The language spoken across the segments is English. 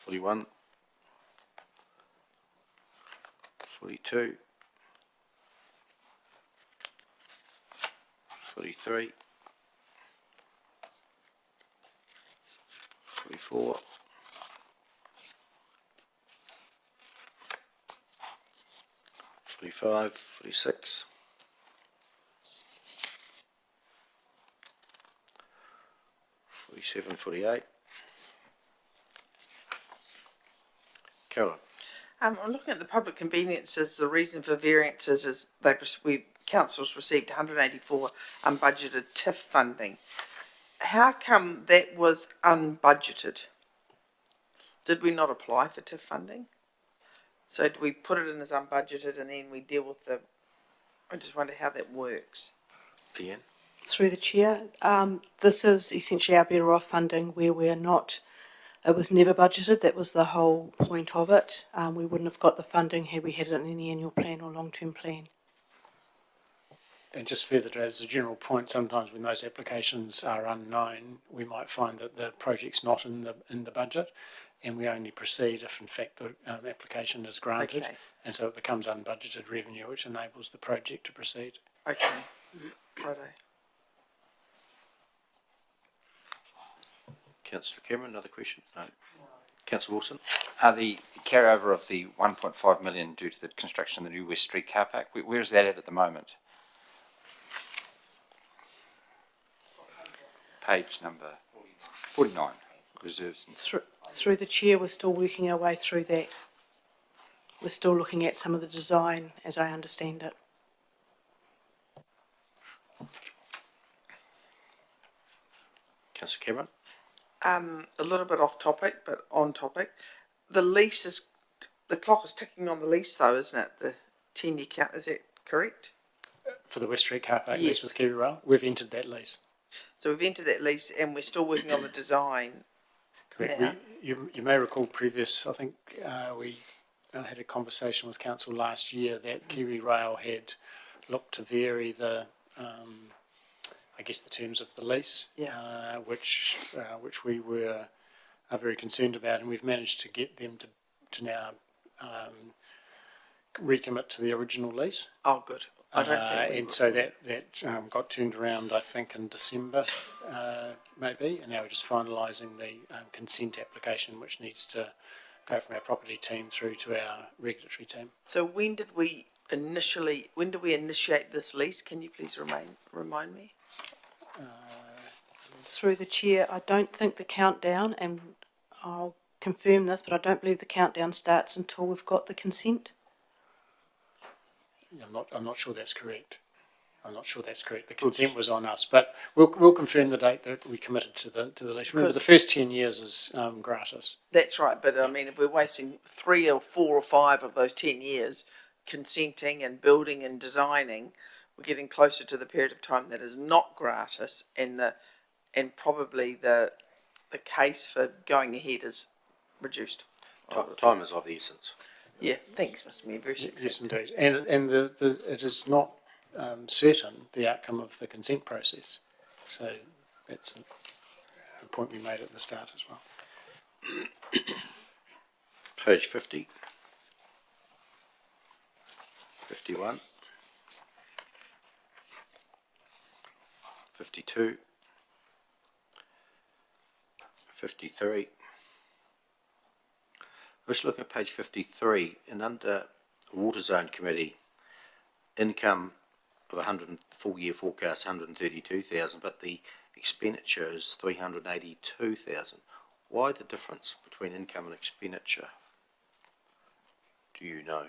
41, 42, 43, 44, 45, 46, 47, 48. Caroline. I'm looking at the public conveniences. The reason for variances is council's received 184 unbudgeted TIF funding. How come that was unbudgeted? Did we not apply for TIF funding? So do we put it in as unbudgeted and then we deal with the? I just wonder how that works. Leanne. Through the chair, this is essentially our better off funding where we're not. It was never budgeted. That was the whole point of it. We wouldn't have got the funding had we had it in any annual plan or long-term plan. And just further to as a general point, sometimes when those applications are unknown, we might find that the project's not in the budget, and we only proceed if, in fact, the application is granted, Okay. and so it becomes unbudgeted revenue, which enables the project to proceed. Okay. Righto. Councillor Cameron, another question? No. Councillor Wilson. The carryover of the 1.5 million due to the construction of the new West Street car park, where is that at the moment? Page number 49, reserves. Through the chair, we're still working our way through that. We're still looking at some of the design, as I understand it. Councillor Cameron. A little bit off topic, but on topic. The lease is, the clock is ticking on the lease though, isn't it? The 10-year count, is that correct? For the West Street car park Yes. lease with Kiwi Rail, we've entered that lease. So we've entered that lease and we're still working on the design. Correct. Yeah. You may recall previous, I think we had a conversation with council last year that Kiwi Rail had looked to vary the, I guess, the terms of the lease, Yeah. which we were very concerned about, and we've managed to get them to now recommit to the original lease. Oh, good. I don't think we and so that got turned around, I think, in December, maybe, and now we're just finalising the consent application, which needs to go from our property team through to our regulatory team. So when did we initiate this lease? Can you please remind me? Through the chair, I don't think the countdown, and I'll confirm this, but I don't believe the countdown starts until we've got the consent. I'm not sure that's correct. The consent was on us, but we'll confirm the date that we committed to the lease. Remember, the first 10 years is gratis. That's right, but I mean, if we're wasting 3 or 4 or 5 of those 10 years consenting and building and designing, we're getting closer to the period of time that is not gratis, and probably the case for going ahead is reduced. Time is of the essence. Yeah, thanks, Mr. Mayor. Very Yes, succinct. indeed. And it is not certain the outcome of the consent process. So that's a point we made at the start as well. Page 50. 51. 52. 53. Let's look at page 53, and under Water Zone Committee, income of 100 full year forecast 132,000, but the expenditure is 382,000. Why the difference between income and expenditure? Do you know?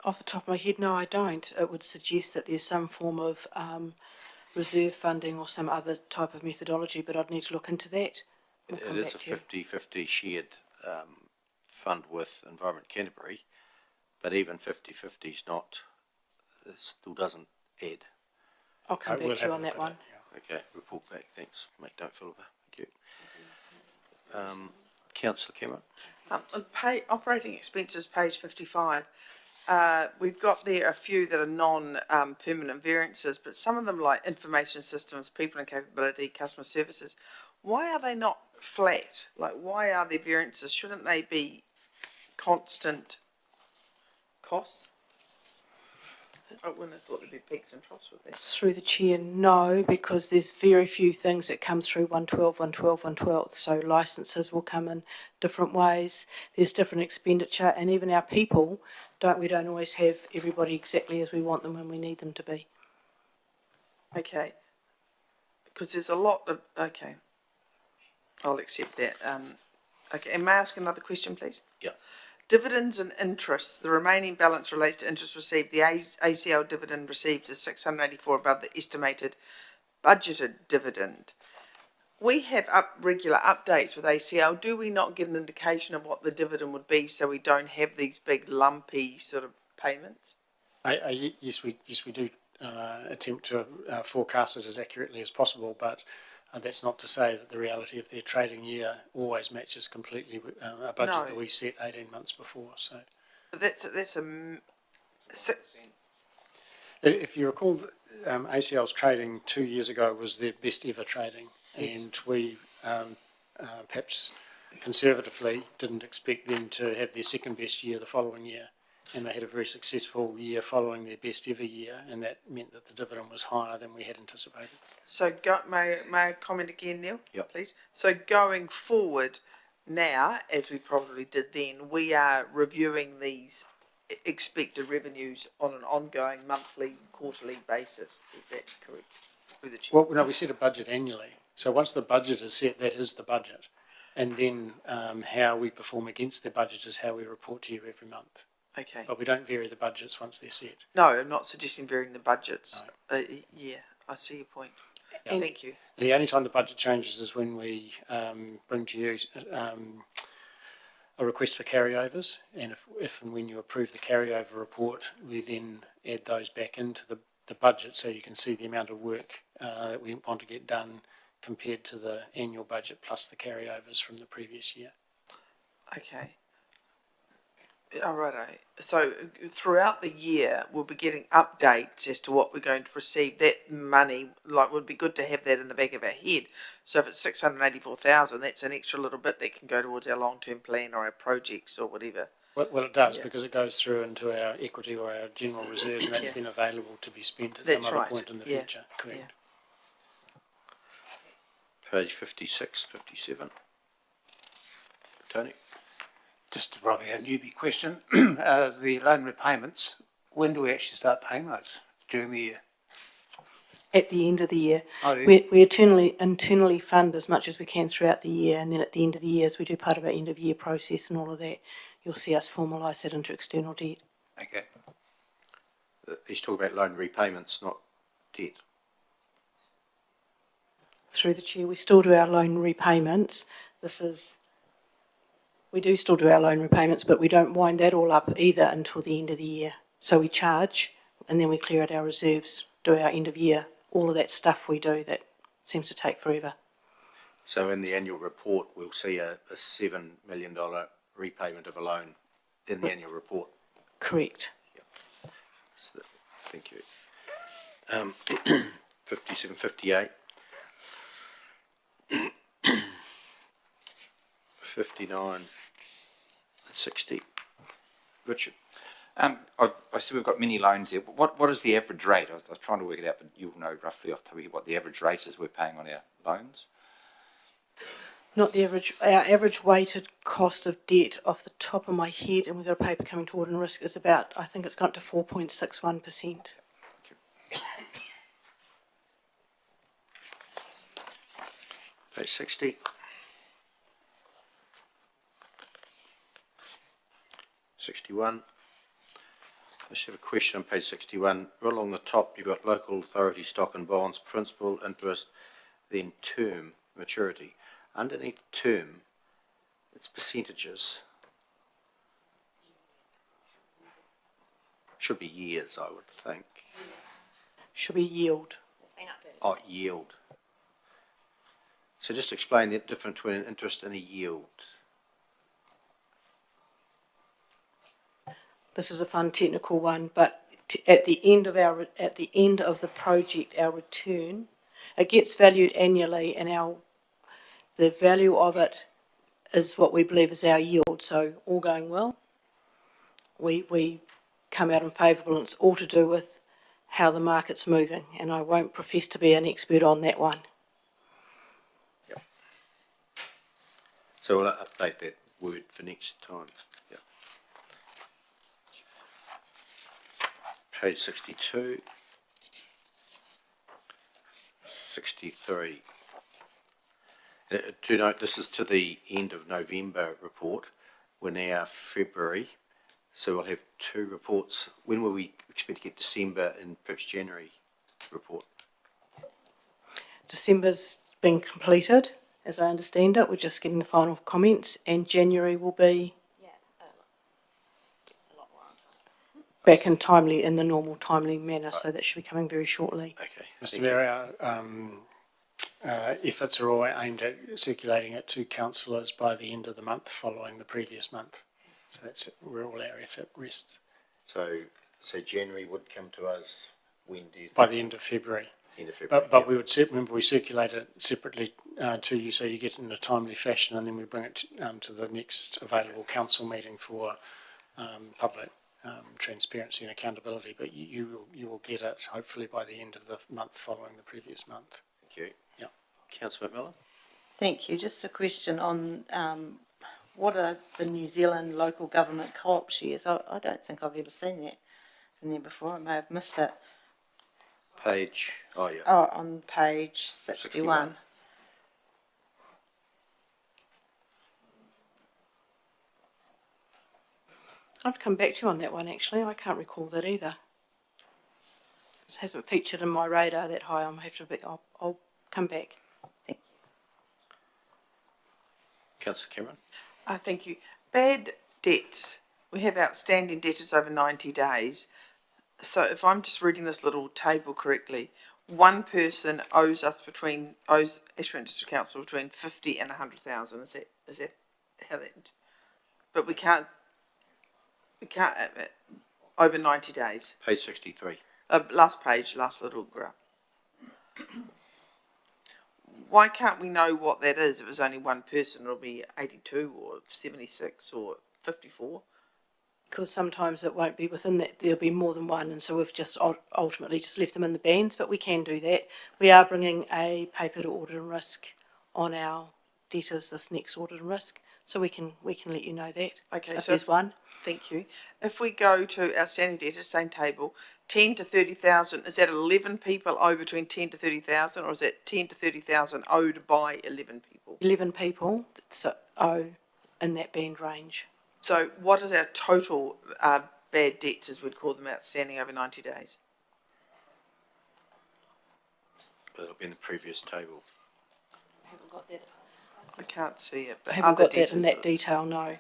Off the top of my head, no, I don't. It would suggest that there's some form of reserve funding or some other type of methodology, but I'd need to look into that. It is a 50-50 shared fund with Environment Canterbury, but even 50-50 is not, it still doesn't add. I'll come back We'll to you have a on look that at one. it, Okay, report back, thanks. Make note, Philippa. Thank you. Councillor Cameron. Operating expenses, page 55. we've got there a few that are non-permanent variances, but some of them like information systems, people and capability, customer services, why are they not flat? Like, why are there variances? Shouldn't they be constant costs? I wouldn't have thought there'd be peaks and troughs with this. Through the chair, no, because there's very few things that come through 112, 112, 112. So licences will come in different ways. There's different expenditure, and even our people we don't always have everybody exactly as we want them when we need them to be. Okay. Because there's a lot of, okay. I'll accept that. Okay, and may I ask another question, please? Yeah. Dividends and interest, the remaining balance relates to interest received. The ACL dividend received is 684 above the estimated budgeted dividend. We have regular updates with ACL. Do we not get an indication of what the dividend would be so we don't have these big lumpy sort of payments? Yes, we do attempt to forecast it as accurately as possible, but that's not to say that the reality of their trading year always matches completely a budget No. that we set 18 months before. So, But that's if you recall, ACL's trading 2 years ago was their best ever trading, Yes. and we perhaps conservatively didn't expect them to have their second best year the following year. And they had a very successful year following their best ever year, and that meant that the dividend was higher than we had anticipated. So may I comment again, Neil? Yep. Please. So going forward now, as we probably did then, we are reviewing these expected revenues on an ongoing monthly, quarterly basis. Is that correct? Through the chair. Well, no, we set a budget annually. So once the budget is set, that is the budget. And then how we perform against the budget is how we report to you every month. Okay. But we don't vary the budgets once they're set. No, I'm not suggesting varying the budgets. Yeah, I see your point. And- Thank you. The only time the budget changes is when we bring to you a request for carryovers, and if and when you approve the carryover report, we then add those back into the budget so you can see the amount of work that we want to get done compared to the annual budget plus the carryovers from the previous year. Okay. All right. So throughout the year, we'll be getting updates as to what we're going to receive. That money, like, would be good to have that in the back of our head. So if it's 684,000, that's an extra little bit that can go towards our long-term plan or our projects or whatever. Well, it does, Yeah. because it goes through into our equity or our general reserves, and that's Yeah. then available to be spent at That's some other right. point in the Yeah. future. Correct. Yeah. Page 56, 57. Tony? Just probably a newbie question. The loan repayments, when do we actually start paying those? During the year? At the end of the year, Oh, do you? we internally fund as much as we can throughout the year, and then at the end of the year, as we do part of our end of year process and all of that, you'll see us formalise that into external debt. Okay. He's talking about loan repayments, not debt. Through the chair, we still do our loan repayments. We do still do our loan repayments, but we don't wind that all up either until the end of the year. So we charge, and then we clear out our reserves, do our end of year, all of that stuff we do that seems to take forever. So in the annual report, we'll see a $7 million repayment of a loan in the annual report. Correct. So, thank you. 57, 58. 59, 60. Richard? I see we've got many loans here. What is the average rate? I was trying to work it out, but you'll know roughly off the top of your head what the average rate is we're paying on our loans. Not the average, our average weighted cost of debt off the top of my head, and we've got a paper coming to Audit and Risk, is about, I think it's gone up to 4.61%. Page 60. '61. I just have a question on page 61. Right along the top, you've got local authority stock and bonds, principal, interest, then term, maturity. Underneath term, it's percentages. Should be years, I would think. Should be yield. Oh, yield. So just explain the difference between an interest and a yield. this is a fun technical one, but at the end of the project, our return, it gets valued annually, and the value of it is what we believe is our yield. So all going well, we come out in favourable, and it's all to do with how the market's moving, and I won't profess to be an expert on that one. So we'll update that word for next time. Yep. Page 62. 63. To note, this is to the end of November report. We're now February, so we'll have 2 reports. When will we expect to get December and perhaps January report? December's been completed, as I understand it. We're just getting the final comments, and January will be back in the normal timely manner, so that should be coming very shortly. Okay. Mr Mayor, our efforts are all aimed at circulating it to councillors by the end of the month following the previous month. So that's where all our effort rests. So January would come to us when do you think? By the end of February. End of February. But we would remember we circulate it separately to you, so you get it in a timely fashion, and then we bring it to the next available council meeting for public transparency and accountability. But you will get it hopefully by the end of the month following the previous month. Thank you. Yeah. Councillor McMillan? Thank you. Just a question on what are the New Zealand local government co-op shares? I don't think I've ever seen that in there before. I may have missed it. Page, oh yeah. Oh, on page 61. I'd come back to you on that one, actually. I can't recall that either. It hasn't featured in my radar that high. I'll come back. Councillor Cameron? Thank you. Bad debts. We have outstanding debtors over 90 days. So if I'm just reading this little table correctly, one person owes Ashburton District Council between 50 and 100,000. Is that how that? But we can't over 90 days. Page 63. Last page, last little graph. Why can't we know what that is? If it's only one person, it'll be 82 or 76 or 54. Because sometimes it won't be within that, there'll be more than one, and so we've just ultimately just left them in the bands, but we can do that. We are bringing a paper to audit and risk on our debtors this next audit and risk, so we can let you know that. Okay, if so there's one. Thank you. If we go to outstanding debtors, same table, 10 to 30,000, is that 11 people owe between 10 to 30,000, or is that 10 to 30,000 owed by 11 people? 11 people owe in that band range. So what is our total bad debts, as we'd call them, outstanding over 90 days? It'll be in the previous table. I haven't got that. I can't see it, I but haven't other got that in debtors. that detail, no.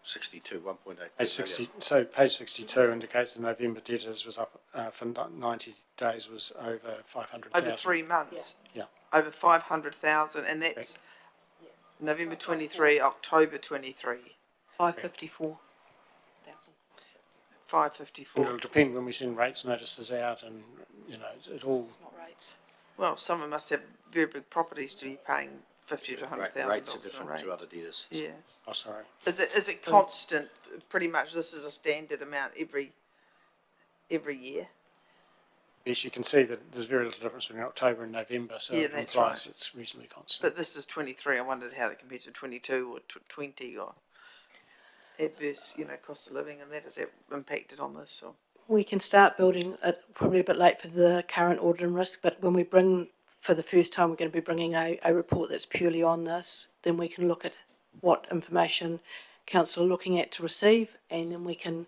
62, 1.8. Page 60, so page 62 indicates the November debtors was up for 90 days was over 500,000. Over 3 months. Yeah. Over 500,000, and that's November 23, October 23. 554,000. 554. It'll depend when we send rates notices out, and it all. It's not rates. Well, someone must have very big properties to be paying 50 to 100,000 Rates are dollars different on to rate. other debtors. Yeah. Oh, sorry. Is it constant? Pretty much, this is a standard amount every year. Yes, you can see that there's very little difference between October and November, so Yeah, it that's implies right. it's reasonably constant. But this is 23. I wondered how it compares to 22 or 20 or adverse, cost of living, and that has that impacted on this. Or We can start building it probably a bit late for the current audit and risk, but when we bring, for the first time, we're going to be bringing a report that's purely on this, then we can look at what information council are looking at to receive, and then we can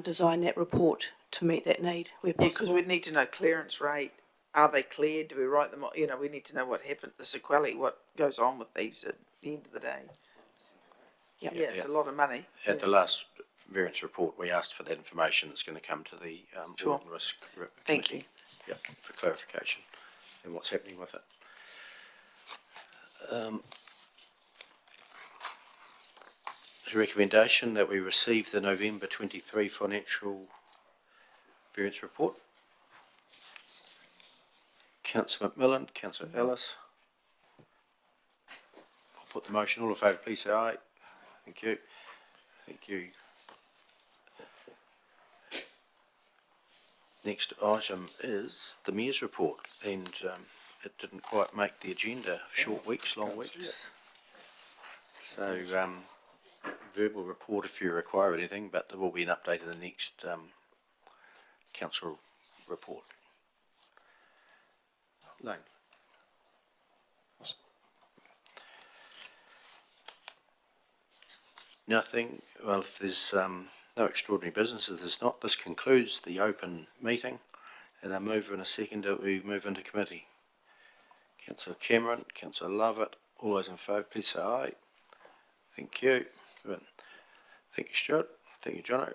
design that report to meet that need where because possible. we'd need to know clearance rate. Are they cleared? Do we write them? We need to know what happened, the sequelae, what goes on with these at the end of the day. Yep. Yeah, it's a lot of money. At the last variance report, we asked for that information that's going to come to the Sure. Audit and Risk Thank Committee. Yep, for clarification and what's happening with it. recommendation that we receive the November 23 financial variance report. Councillor McMillan, Councillor Ellis. I'll put the motion. All in favour, please say aye. Thank you. Thank you. Next item is the Mayor's report, and it didn't quite make the agenda. Short weeks, long weeks. So, verbal report if you require anything, but there will be an update in the next council report. Lane. Nothing. Well, if there's no extraordinary business, if there's not, this concludes the open meeting, and I move in a second that we move into committee. Councillor Cameron, Councillor Lovett, all those in favour, please say aye. Thank you. Good. Thank you, Stuart. Thank you, Jono.